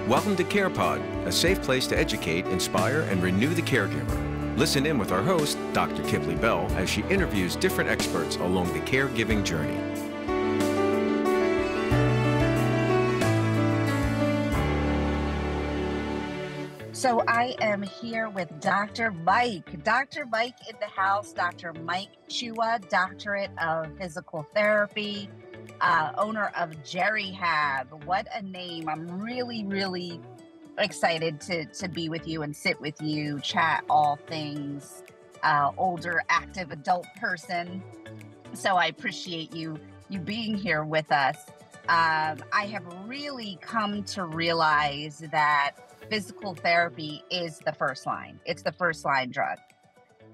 Welcome to CarePod, a safe place to educate, inspire, and renew the caregiver. Listen in with our host, Dr. Kiplee Bell, as she interviews different experts along the caregiving journey. So I am here with Dr. Mike. Dr. Mike in the house, Dr. Mike Chua, doctorate of physical therapy, owner of Gerihab. What a name. I'm really excited to be with you and sit with you, chat all things older, active adult person. So I appreciate you being here with us. I have really come to realize that physical therapy is the first line. It's the first line drug.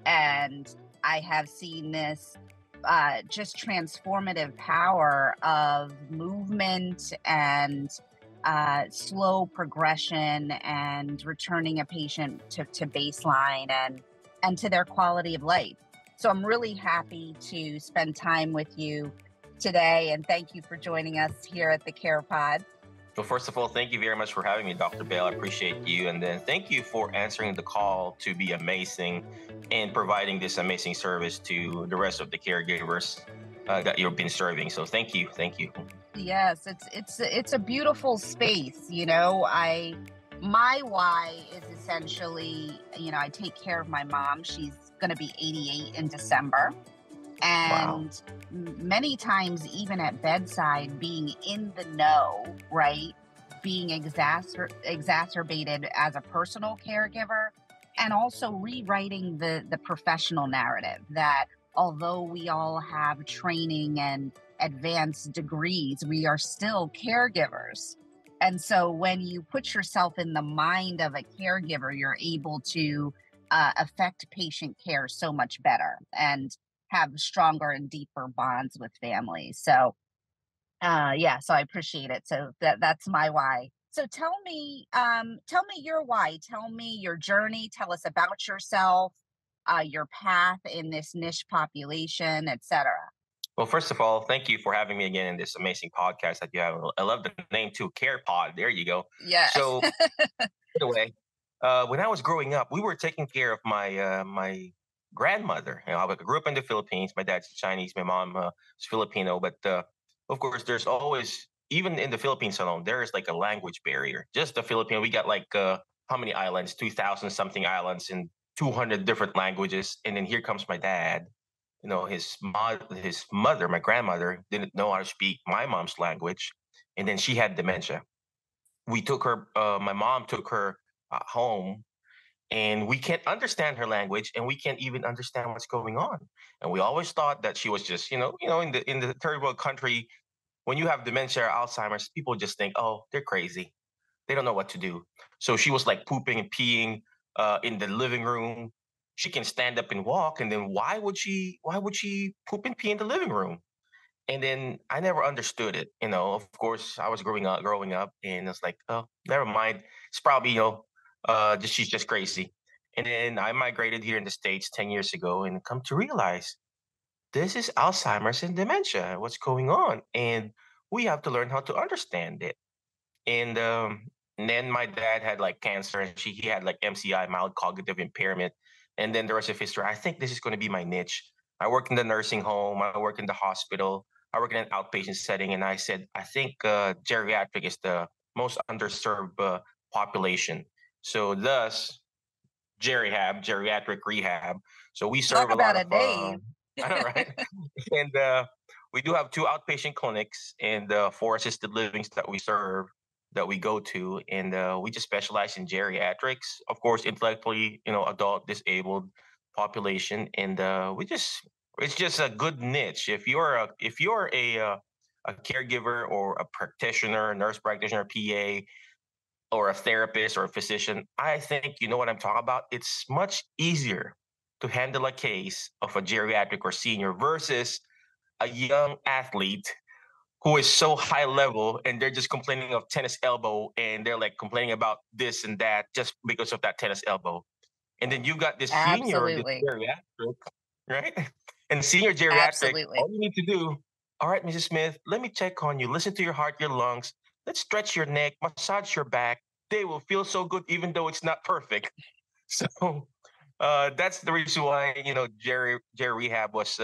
And I have seen this just transformative power of movement and slow progression and returning a patient to baseline and to their quality of life. So I'm really happy to spend time with you today, and thank you for joining us here at the CarePod. Well, first of all, thank you very much for having me, Dr. Bell. I appreciate you. And then thank you for answering the call to be amazing and providing this amazing service to the rest of the caregivers that you've been serving. So thank you. Thank you. Yes, it's a beautiful space. You know, my why is essentially, I take care of my mom. She's going to be 88 in December. And many times, even at bedside, being in the know, right? Being exacerbated as a personal caregiver, and also rewriting the professional narrative that although we all have training and advanced degrees, we are still caregivers. And so when you put yourself in the mind of a caregiver, you're able to affect patient care so much better and have stronger and deeper bonds with families. So, so I appreciate it. So that's my why. So tell me your why. Tell me your journey. Tell us about yourself, your path in this niche population, etc. Well, first of all, thank you for having me again in this amazing podcast that you have. I love the name too, CarePod. There you go. Yeah. So, by the way, when I was growing up, we were taking care of my grandmother. I grew up in the Philippines. My dad's Chinese, my mom is Filipino. But of course, there's always, even in the Philippines alone, there is like a language barrier. Just the Filipino, we got like how many islands? 2,000 something islands in 200 different languages. And then here comes my dad. His mother, my grandmother, didn't know how to speak my mom's language, and then she had dementia. We took her. My mom took her home. And we can't understand her language, and we can't even understand what's going on. And we always thought that she was just, in the third world country, when you have dementia or Alzheimer's, people just think, oh, they're crazy. They don't know what to do. So she was like pooping and peeing in the living room. She can stand up and walk, and then why would she poop and pee in the living room? And then I never understood it. Of course, I was growing up, and it's like, oh, never mind. It's probably, she's just crazy. And then I migrated here in the States 10 years ago and come to realize this is Alzheimer's and dementia. What's going on? And we have to learn how to understand it. And then my dad had like cancer, and he had like MCI, mild cognitive impairment. And then the rest of history, I think this is going to be my niche. I work in the nursing home. I work in the hospital. I work in an outpatient setting. And I said, I think geriatric is the most underserved population. So thus, geriatric rehab. So we serve Talk a lot about of, a name. I know, right? And we do have 2 outpatient clinics and 4 assisted livings that we serve, that we go to. And we just specialize in geriatrics, of course, intellectually, adult disabled population. And it's just a good niche. If you're a caregiver or a practitioner, nurse practitioner, PA, or a therapist or a physician, I think you know what I'm talking about. It's much easier to handle a case of a geriatric or senior versus a young athlete who is so high level and they're just complaining of tennis elbow, and they're like complaining about this and that just because of that tennis elbow. And then you got this senior, this Absolutely. geriatric, right? And senior geriatric, Absolutely. all you need to do, all right, Mrs. Smith, let me check on you. Listen to your heart, your lungs. Let's stretch your neck, massage your back. they will feel so good, even though it's not perfect. So that's the reason why Jerry Rehab was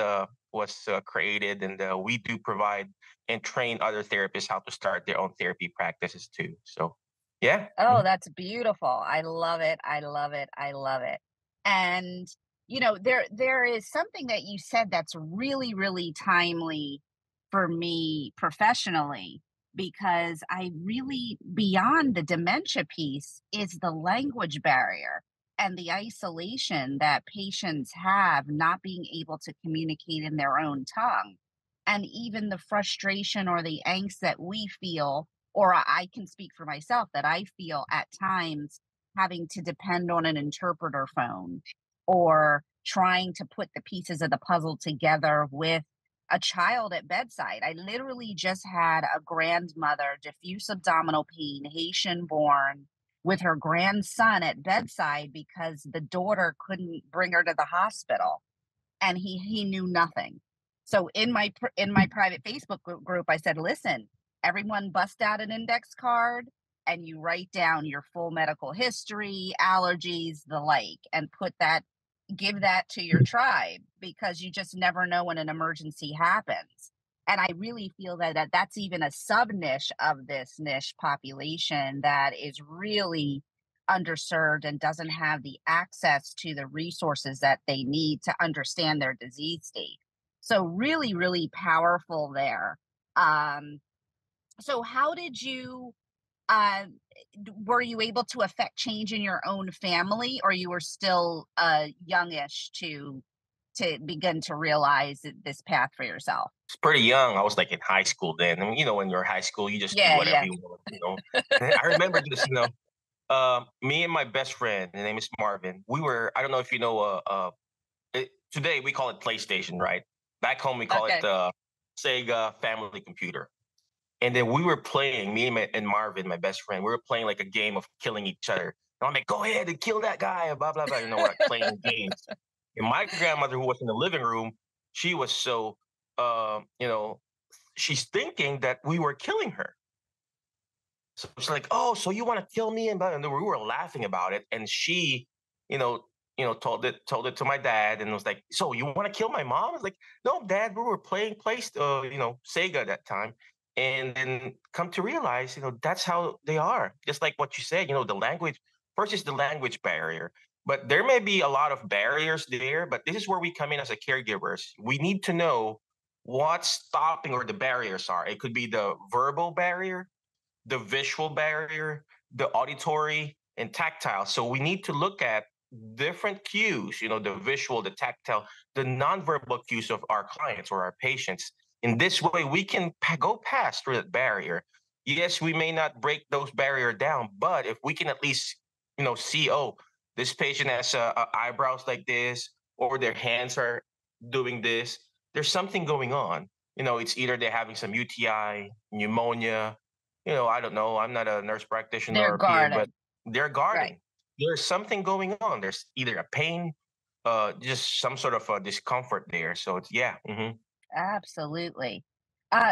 created, and we do provide and train other therapists how to start their own therapy practices too. So yeah. Oh, that's beautiful. I love it. I love it. I love it. And there is something that you said that's really, really timely for me professionally, because I really, beyond the dementia piece, is the language barrier and the isolation that patients have not being able to communicate in their own tongue. And even the frustration or the angst that we feel, or I can speak for myself, that I feel at times having to depend on an interpreter phone, or trying to put the pieces of the puzzle together with a child at bedside. I literally just had a grandmother, diffuse abdominal pain, Haitian born, with her grandson at bedside because the daughter couldn't bring her to the hospital, and he knew nothing. So in my private Facebook group, I said, listen, everyone bust out an index card and you write down your full medical history, allergies, the like, and give that to your tribe, because you just never know when an emergency happens. And I really feel that that's even a sub niche of this niche population that is really underserved and doesn't have the access to the resources that they need to understand their disease state. So really, really powerful there. Um, so how did you uh, were you able to affect change in your own family, or you were still youngish to begin to realize this path for yourself? It's pretty young. I was like in high school then. And when you're in high school, you just do Yeah, whatever yeah. you want. I remember this. Me and my best friend, his name is Marvin. We were. I don't know if you know. Today we call it PlayStation, right? Back home we call it Okay. Sega Family Computer. And then we were playing, and Marvin, my best friend, we were playing like a game of killing each other. And I'm like, go ahead and kill that guy, blah, blah, blah. We're like playing games. And my grandmother, who was in the living room, she was so, uh, you know, she's thinking that we were killing her. So she's like, oh, so you want to kill me? And we were laughing about it. And she, you know, told it to my dad, and was like, so you want to kill my mom? I was like, no, Dad, we were playing Sega at that time. And then come to realize, that's how they are. Just like what you said, the language first is the language barrier. But there may be a lot of barriers there, but this is where we come in as a caregivers. We need to know what's stopping or the barriers are. It could be the verbal barrier, the visual barrier, the auditory, and tactile. So we need to look at different cues, the visual, the tactile, the nonverbal cues of our clients or our patients. In this way, we can go past through that barrier. Yes, we may not break those barriers down, but if we can at least, see, oh, this patient has eyebrows like this, or their hands are doing this, there's something going on. It's either they're having some UTI, pneumonia, I don't know. I'm not a nurse practitioner They're or PA, but guarded. they're Right. guarding. There's something going on. There's either a pain, just some sort of discomfort there. So it's yeah. Absolutely.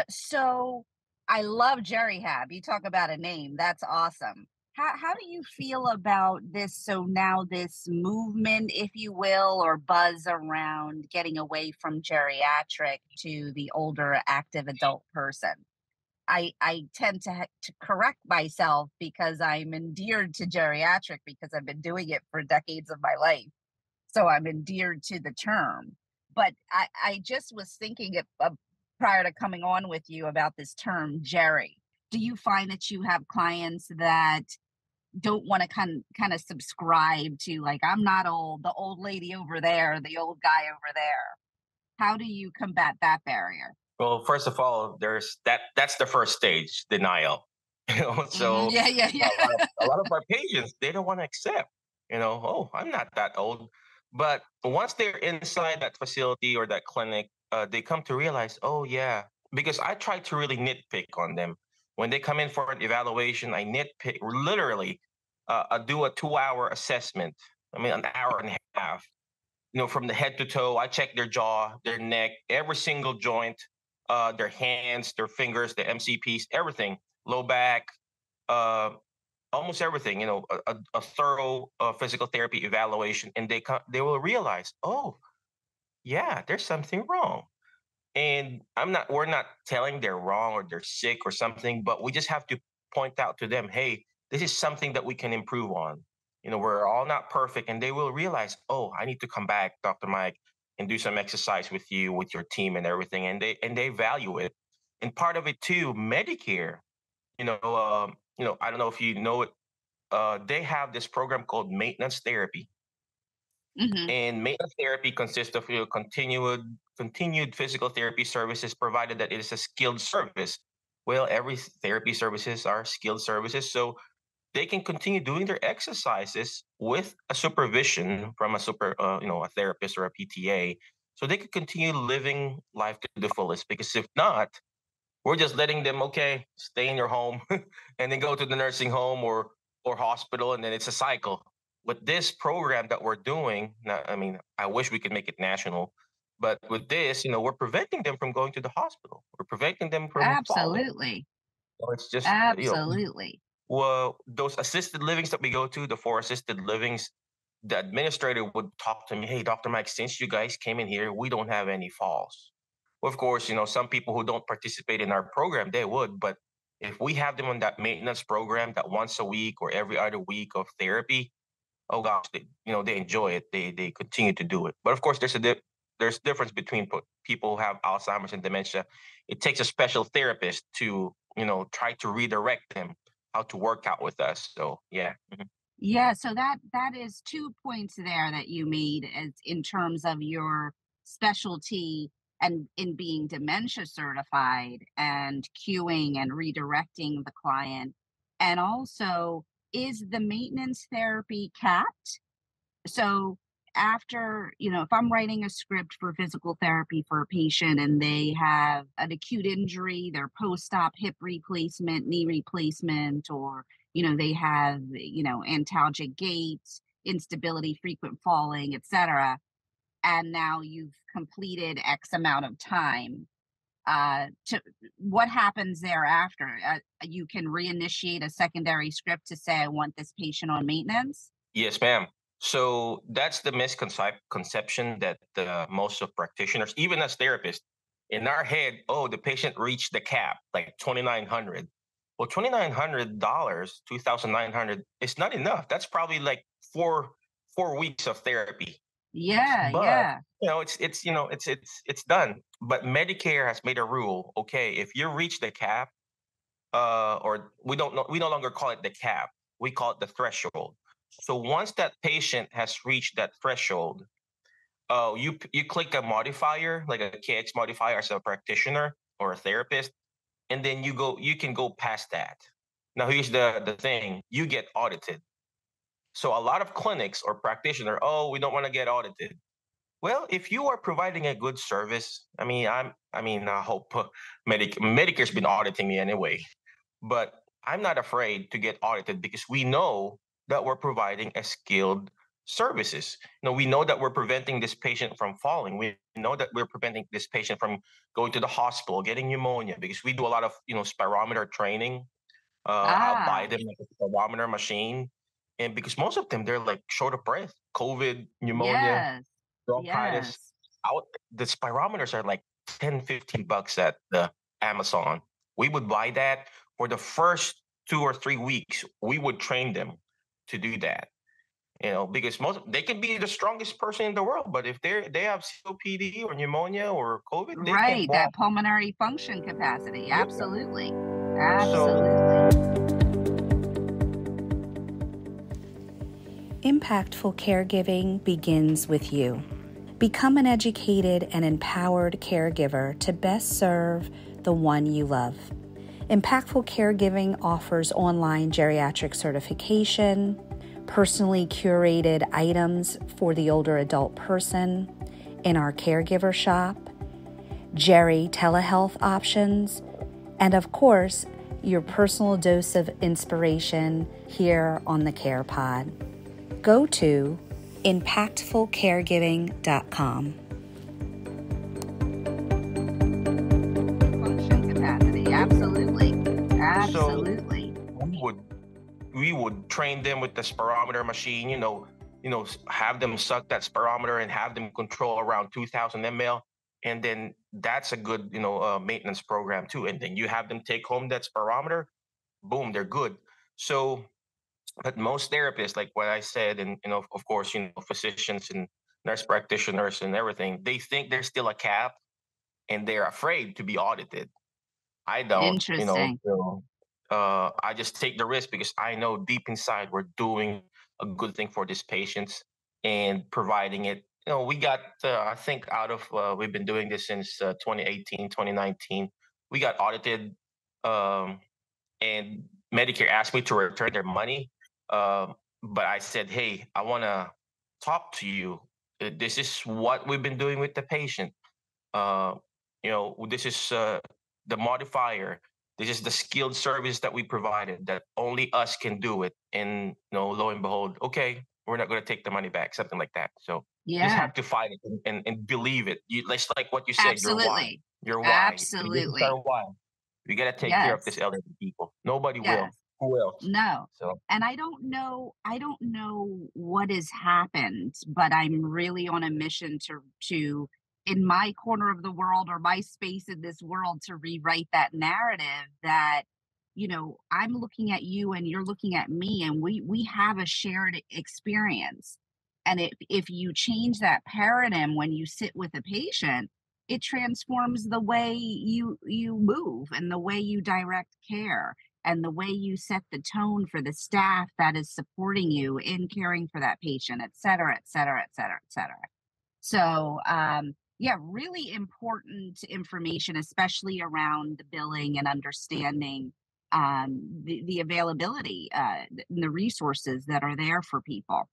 So I love Jerry Hab. You talk about a name. That's awesome. How do you feel about this? So now this movement, if you will, or buzz around getting away from geriatric to the older active adult person. I tend to correct myself because I'm endeared to geriatric because I've been doing it for decades of my life. So I'm endeared to the term. But I just was thinking prior to coming on with you about this term, Jerry. Do you find that you have clients that don't want to kind of subscribe to, like, I'm not old, the old lady over there, the old guy over there? How do you combat that barrier? Well, first of all, there's that's the first stage, denial. So Yeah, yeah, yeah. a lot of our patients, they don't want to accept, oh, I'm not that old. But once they're inside that facility or that clinic, they come to realize, oh yeah, because I try to really nitpick on them. When they come in for an evaluation, I nitpick literally. I do a 2-hour assessment. I mean, an hour and a half. From the head to toe. I check their jaw, their neck, every single joint, their hands, their fingers, the MCPs, everything, low back, uh, almost everything, a thorough physical therapy evaluation, and they will realize, oh, yeah, there's something wrong. And we're not telling they're wrong or they're sick or something, but we just have to point out to them, hey, this is something that we can improve on. We're all not perfect, and they will realize, oh, I need to come back, Dr. Mike, and do some exercise with you, with your team and everything. And they value it. And part of it too, Medicare, I don't know if you know it, they have this program called maintenance therapy. Mm-hmm. And maintenance therapy consists of continued physical therapy services, provided that it is a skilled service. Well, every therapy services are skilled services, so they can continue doing their exercises with a supervision from a therapist or a PTA, so they can continue living life to the fullest. Because if not, we're just letting them, okay, stay in your home and then go to the nursing home or hospital, and then it's a cycle. With this program that we're doing, now, I mean, I wish we could make it national, but with this, we're preventing them from going to the hospital. We're preventing them from falling. Absolutely. So it's just, Absolutely. well, those assisted livings that we go to, the 4 assisted livings, the administrator would talk to me, hey, Dr. Mike, since you guys came in here, we don't have any falls. Well, of course, some people who don't participate in our program, they would, but if we have them on that maintenance program, that once a week or every other week of therapy, oh gosh, they enjoy it. They continue to do it. But of course, there's difference between people who have Alzheimer's and dementia. It takes a special therapist to try to redirect them how to work out with us. So yeah. Mhm. Yeah, so that is 2 points there that you made as in terms of your specialty and in being dementia certified and queuing and redirecting the client. And also, is the maintenance therapy capped? So after, if I'm writing a script for physical therapy for a patient and they have an acute injury, their post-op hip replacement, knee replacement, or, they have, antalgic gait, instability, frequent falling, etc. And now you've completed X amount of time. To what happens thereafter? You can reinitiate a secondary script to say, I want this patient on maintenance. Yes, ma'am. So that's the misconception that most of practitioners, even as therapists, in our head, oh, the patient reached the cap, like 2,900. Well, $2,900, 2,900 is not enough. That's probably like four weeks of therapy. Yeah, But yeah. it's done. But Medicare has made a rule. Okay, if you reach the cap, or we no longer call it the cap. We call it the threshold. So once that patient has reached that threshold, you click a modifier, like a KX modifier as a practitioner or a therapist, and then you can go past that. Now here's the thing, you get audited. So a lot of clinics or practitioner, oh, we don't want to get audited. Well, if you are providing a good service, I hope Medicare's been auditing me anyway, but I'm not afraid to get audited because we know that we're providing a skilled services. We know that we're preventing this patient from falling. We know that we're preventing this patient from going to the hospital, getting pneumonia, because we do a lot of, spirometer training. I'll buy Ah, them like a spirometer machine. And because most of them, they're like short of breath, COVID, pneumonia, yes, bronchitis. yes. The spirometers are like 10, $15 at the Amazon. We would buy that for the first 2 or 3 weeks. We would train them to do that. Because they can be the strongest person in the world, but if they have COPD or pneumonia or COVID, they can't Right, walk. that pulmonary function capacity. Yeah. Absolutely. So Absolutely. Impactful caregiving begins with you. Become an educated and empowered caregiver to best serve the one you love. Impactful Caregiving offers online geriatric certification, personally curated items for the older adult person in our caregiver shop, Geri telehealth options, and of course, your personal dose of inspiration here on the Care Pod. Go to impactfulcaregiving.com. Function capacity. Absolutely. Absolutely. we would train them with the spirometer machine, have them suck that spirometer and have them control around 2,000 ml. And then that's a good, maintenance program too. And then you have them take home that spirometer, boom, they're good. So, but most therapists, like what I said, and, of course, physicians and nurse practitioners and everything, they think there's still a cap and they're afraid to be audited. I don't, Interesting. so, I just take the risk because I know deep inside we're doing a good thing for these patients and providing it. We got, I think we've been doing this since 2018, 2019. We got audited, and Medicare asked me to return their money. But I said, hey, I want to talk to you. This is what we've been doing with the patient. This is the modifier. This is the skilled service that we provided that only us can do it. And lo and behold, okay, we're not going to take the money back, something like that. So you just have to fight it and believe it. It's like what you said, Absolutely. your why. Absolutely. This is our why. We got to take care of this elderly people. Nobody will. Who else? No. So, and I don't know what has happened, but I'm really on a mission to in my corner of the world or my space in this world to rewrite that narrative that, I'm looking at you and you're looking at me and we have a shared experience. And if you change that paradigm when you sit with a patient, it transforms the way you move and the way you direct care and the way you set the tone for the staff that is supporting you in caring for that patient, et cetera, et cetera, et cetera, et cetera. So, really important information, especially around the billing and understanding the availability and the resources that are there for people.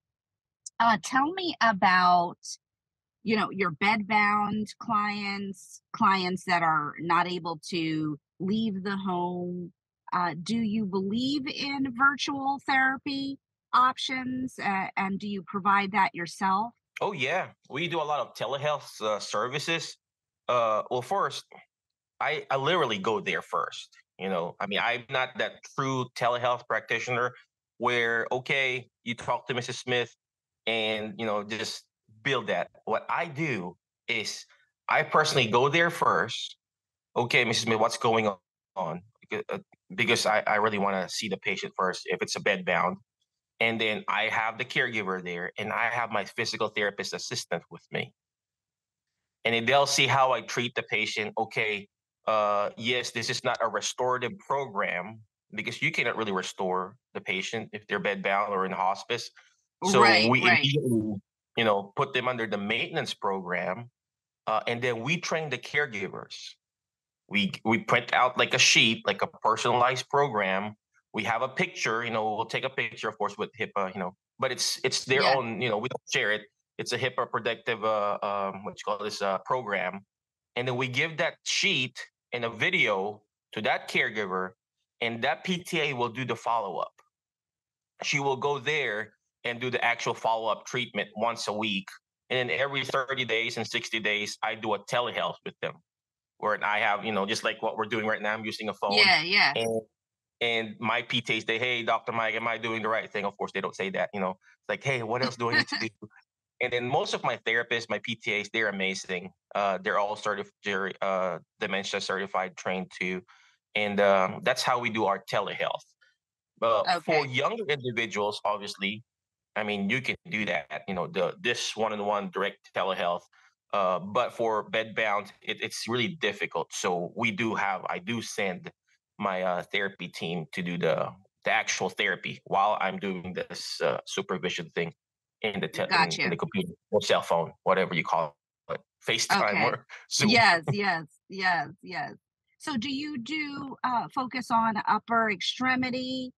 Tell me about, your bedbound clients that are not able to leave the home. Do you believe in virtual therapy options, and do you provide that yourself? oh yeah, we do a lot of telehealth services. Well, first, I literally go there first. I'm not that true telehealth practitioner where, okay, you talk to Mrs. Smith and, just build that. What I do is I personally go there first. Okay, Mrs. Smith, what's going on? Because I really want to see the patient first if it's a bed bound. And then I have the caregiver there and I have my physical therapist assistant with me. And then they'll see how I treat the patient. Okay, yes, this is not a restorative program because you cannot really restore the patient if they're bedbound or in hospice. So we immediately, put them under the maintenance program, and then we train the caregivers. We print out like a sheet, like a personalized program. We have a picture, we'll take a picture, of course, with HIPAA, but it's their own, we don't share it. It's a HIPAA protective, what you call this program, and then we give that sheet and a video to that caregiver, and that PTA will do the follow up. She will go there and do the actual follow up treatment once a week, and then every 30 days and 60 days, I do a telehealth with them, where I have, just like what we're doing right now, I'm using a phone. Yeah. And my PTs say, hey, Dr. Mike, am I doing the right thing? Of course, they don't say that, It's like, hey, what else do I need to do? And then most of my therapists, my PTAs, they're amazing. They're all dementia certified, trained too. And that's how we do our telehealth. For younger individuals, obviously, you can do that, this one-on-one direct telehealth. But for bedbound, it's really difficult. So I do send my therapy team to do the actual therapy while I'm doing this supervision thing in the in the computer or cell phone, whatever you call it, FaceTime or Zoom. Yes. So do you do focus on upper extremity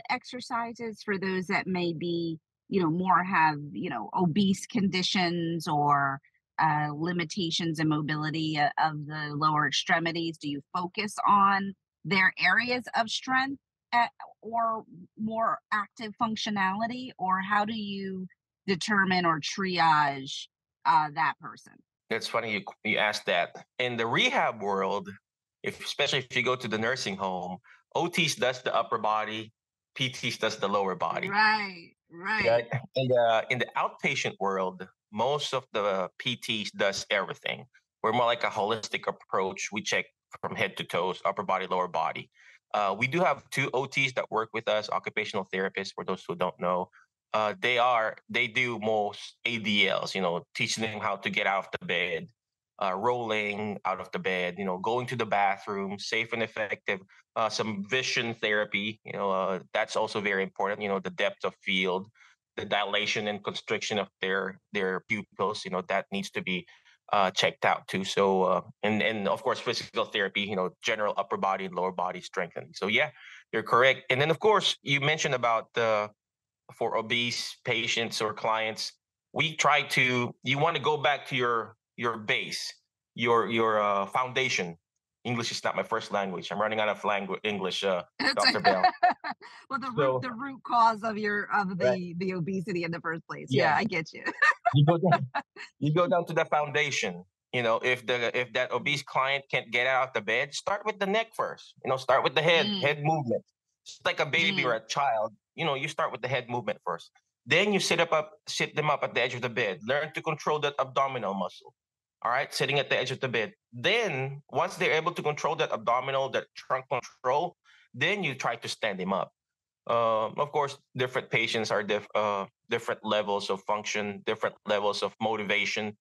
exercises for those that may be, more have, obese conditions or limitations in mobility of the lower extremities? Do you focus on their areas of strength or more active functionality, or how do you determine or triage that person? It's funny you asked that. In the rehab world, especially if you go to the nursing home, OTs does the upper body, PTs does the lower body. Right. Right. In the outpatient world, most of the PTs does everything. We're more like a holistic approach. We check from head to toes, upper body, lower body. We do have two OTs that work with us, occupational therapists, for those who don't know. They do most ADLs, teaching them how to get out of the bed, rolling out of the bed, going to the bathroom, safe and effective. Some vision therapy, that's also very important. The depth of field, the dilation and constriction of their pupils, that needs to be checked out too. So and of course physical therapy, general upper body and lower body strengthening. So yeah, you're correct. And then of course you mentioned about for obese patients or clients, we try to, you want to go back to your base, your foundation. English is not my first language. I'm running out of English, Dr. Bell. Well, the root cause of Right. the obesity in the first place. Yeah, Yeah, I get you. you go down, you go down to the foundation. If that obese client can't get out of the bed, start with the neck first. Start with the Mm, head movement. It's like a baby or mm, a child. You start with the head movement first. Then you sit them up at the edge of the bed. Learn to control that abdominal muscle. All right, sitting at the edge of the bed. Then once they're able to control that abdominal, that trunk control, then you try to stand them up. Of course, different patients are different levels of function, different levels of motivation,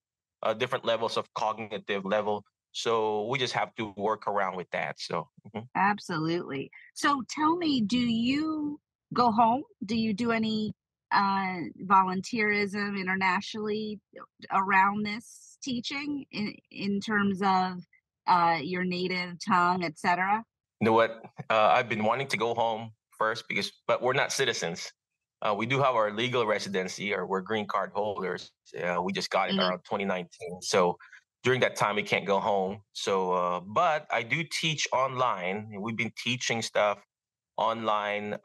different levels of cognitive level. So we just have to work around with that. So mhm. absolutely. So tell me, do you go home? Do you do any volunteerism internationally around this teaching in terms of your native tongue, etc.? You know what? I've been wanting to go home first but we're not citizens. We do have our legal residency, or we're green card holders. We just got it Hmm. around 2019. So during that time, we can't go home. So, but I do teach online. We've been teaching stuff online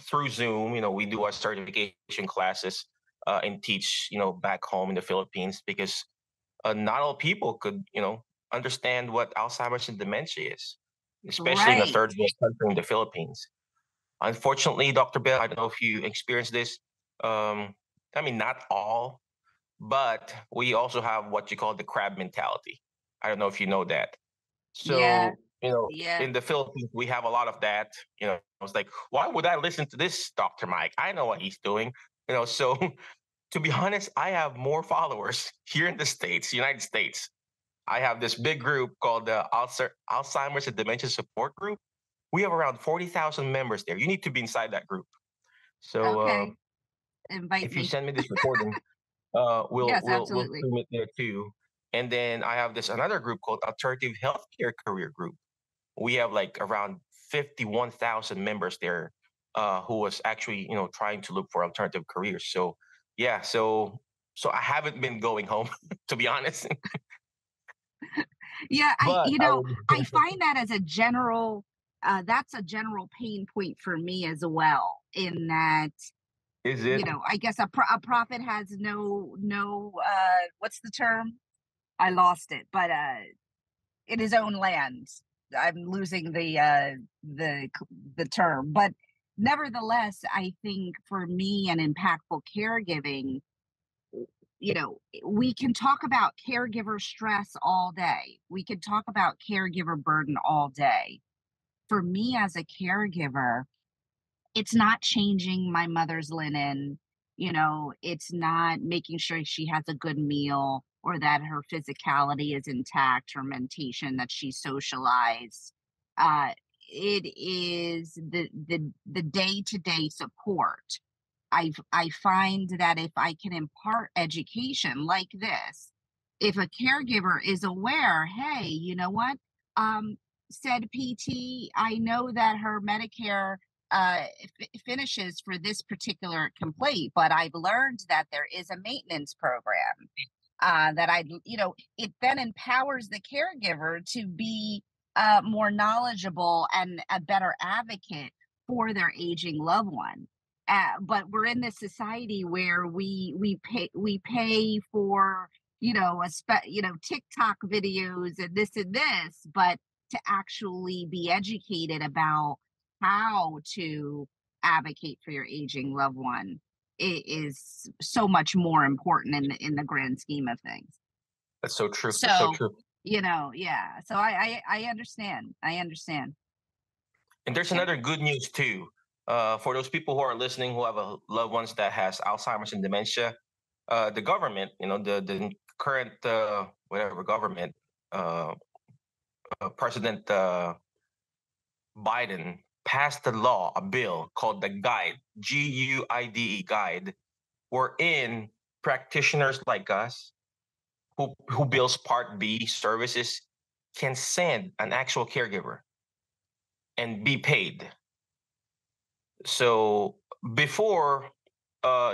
through Zoom. We do our certification classes and teach, back home in the Philippines, because not all people could, understand what Alzheimer's and dementia is, especially in a Right. third world country in the Philippines. Unfortunately, Dr. Bell, I don't know if you experienced this. I mean, not all, but we also have what you call the crab mentality. I don't know if you know that. Yeah. So, Yeah. in the Philippines, we have a lot of that. I was like, why would I listen to this Dr. Mike? I know what he's doing. So to be honest, I have more followers here in the States, United States. I have this big group called the Alzheimer's and Dementia Support Group. We have around 40,000 members there. You need to be inside that group. So Okay. Invite if you me. send me this recording, we'll Yes, we'll we'll absolutely. stream it there too. And then I have this another group called Alternative Healthcare Career Group. We have like around 51,000 members there, who was actually trying to look for alternative careers. So yeah, so I haven't been going home to be honest, Yeah, but I would. I find that as a general that's a general pain point for me as well, in that, Is it? I guess a prophet has no what's the term? I lost it, but in his own land. I'm losing the term, but nevertheless, I think for me and impactful caregiving, we can talk about caregiver stress all day. We can talk about caregiver burden all day. For me as a caregiver, it's not changing my mother's linen, it's not making sure she has a good meal or that her physicality is intact, her mentation, that she's socialized. Uh, it is the day-to-day support. I find that if I can impart education like this, if a caregiver is aware, hey, you know what? Said PT, I know that her Medicare finishes for this particular complaint, but I've learned that there is a maintenance program that it then empowers the caregiver to be more knowledgeable and a better advocate for their aging loved one. But we're in this society where we pay for TikTok videos and this, but to actually be educated about how to advocate for your aging loved one is so much more important in the grand scheme of things. That's so true. That's so So, true. yeah. So I understand. I understand. And there's Yeah. another good news too. For those people who are listening who have loved ones that has Alzheimer's and dementia, the government, the current whatever government, uh, President Biden passed a bill called the Guide, GUIDE Guide, wherein practitioners like us who bills Part B services can send an actual caregiver and be paid. So before,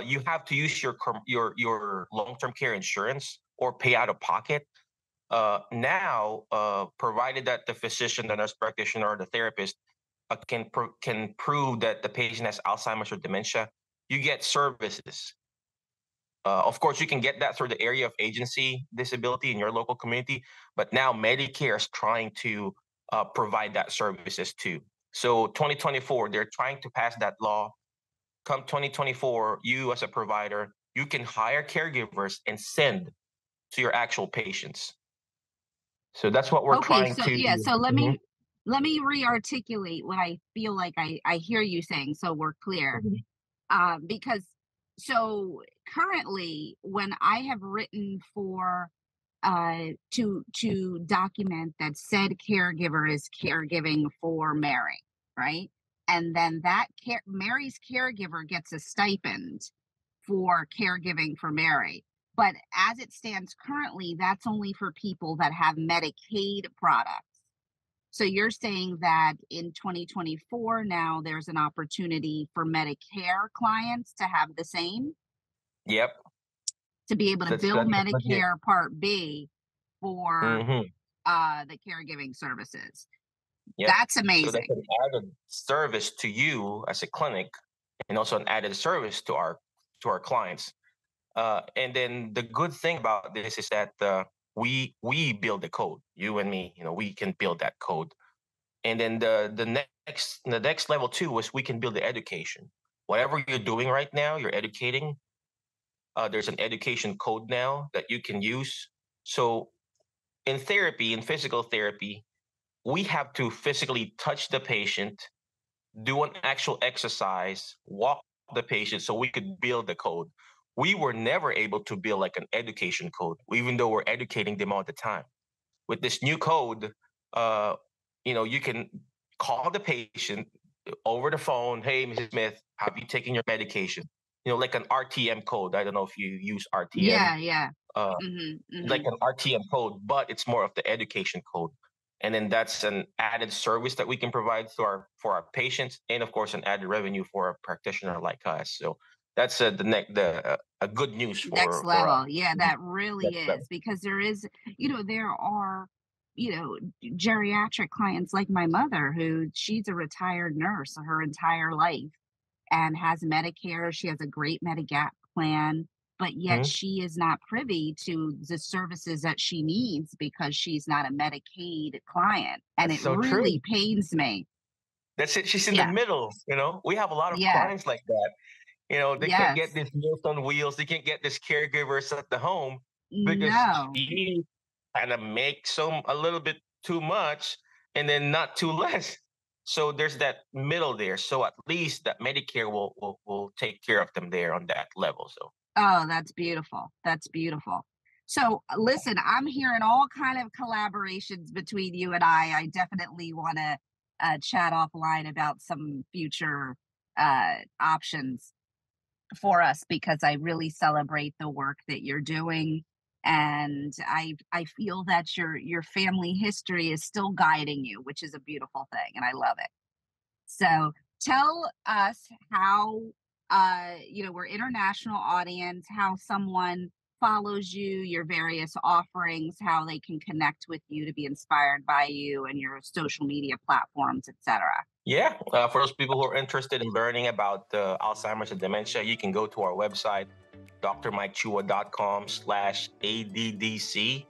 you have to use your long-term care insurance or pay out of pocket. Now, provided that the physician, the nurse practitioner, or the therapist can prove that the patient has Alzheimer's or dementia, you get services. Of course, you can get that through the area of agency disability in your local community, but now Medicare is trying to provide that services too. So 2024, they're trying to pass that law. Come 2024, you as a provider, you can hire caregivers and send to your actual patients. So that's what we're Okay, trying so to. yeah, so Mhm, let me re-articulate what I feel like I hear you saying so we're clear. mhm. Because so currently when I have written for to document that said caregiver is caregiving for Mary, right? And then Mary's caregiver gets a stipend for caregiving for Mary. But as it stands currently, that's only for people that have Medicaid products. So you're saying that in 2024 now there's an opportunity for Medicare clients to have the same, Yep, to be able to bill that's legit. Medicare Part B for Hmm. the caregiving services. Yep. That's So that's amazing. an added service to you as a clinic, and also an added service to our clients. And then the good thing about this is that we build the code. You and me, we can build that code. And then the next level too is we can build the education. Whatever you're doing right now, you're educating. There's an education code now that you can use. So in therapy, in physical therapy, we have to physically touch the patient, do an actual exercise, walk the patient so we could build the code. We were never able to build like an education code, even though we're educating them all the time. With this new code, uh, you can call the patient over the phone. Hey, Mrs. Smith, have you taken your medication? Like an RTM code. I don't know if you use RTM, Yeah, yeah. uh, Hmm, like hmm. an RTM code, but it's more of the education code. And then that's an added service that we can provide for our patients, and of course, an added revenue for a practitioner like us. So that's a good news Next for us. level. Yeah, Mhm. that really Next is level. because there are, geriatric clients like my mother who she's a retired nurse her entire life and has Medicare. She has a great Medigap plan, but yet Mhm. she is not privy to the services that she needs because she's not a Medicaid client. And That's it so true. really pains me. That's it. She's in the Yeah. middle. We have a lot of Yeah. clients like that. They can't get Yes. this Meals on Wheels. They can't get this caregivers at the home because No. she kind of makes a little bit too much and then not too less. So there's that middle there. So at least that Medicare will take care of them there on that level. So Oh, that's beautiful. That's beautiful. So, listen, I'm hearing all kind of collaborations between you and I definitely want to chat offline about some future options for us because I really celebrate the work that you're doing, and I feel that your family history is still guiding you, which is a beautiful thing, and I love it. So tell us how, we're international audience, how someone follows you, your various offerings, how they can connect with you to be inspired by you and your social media platforms, etc. yeah, for those people who are interested in learning about Alzheimer's and dementia, you can go to our website, drmikechua.com/ADDC.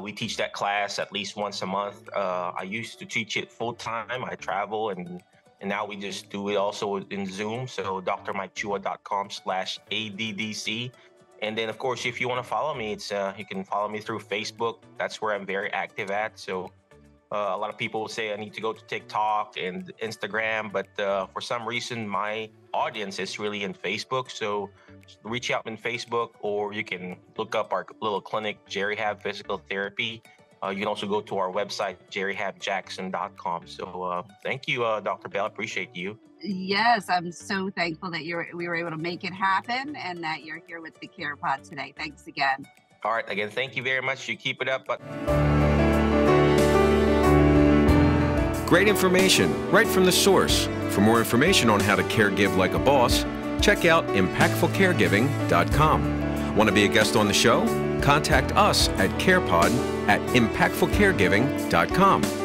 We teach that class at least once a month. I used to teach it full time. I travel and And now we just do it also in Zoom. So drmikechua.com/ADDC. And then, of course, if you want to follow me, it's you can follow me through Facebook. That's where I'm very active at. So a lot of people will say I need to go to TikTok and Instagram, but for some reason, my audience is really in Facebook. So reach out in Facebook, or you can look up our little clinic, Gerihab Physical Therapy. You can also go to our website, gerihabjackson.com. So thank you, Dr. Bell. Appreciate you. Yes, I'm so thankful that we were able to make it happen and that you're here with the CarePod today. Thanks again. All right. Again, thank you very much. You keep it up. Great information right from the source. For more information on how to caregive like a boss, check out impactfulcaregiving.com. Want to be a guest on the show? Contact us at CarePod at impactfulcaregiving.com.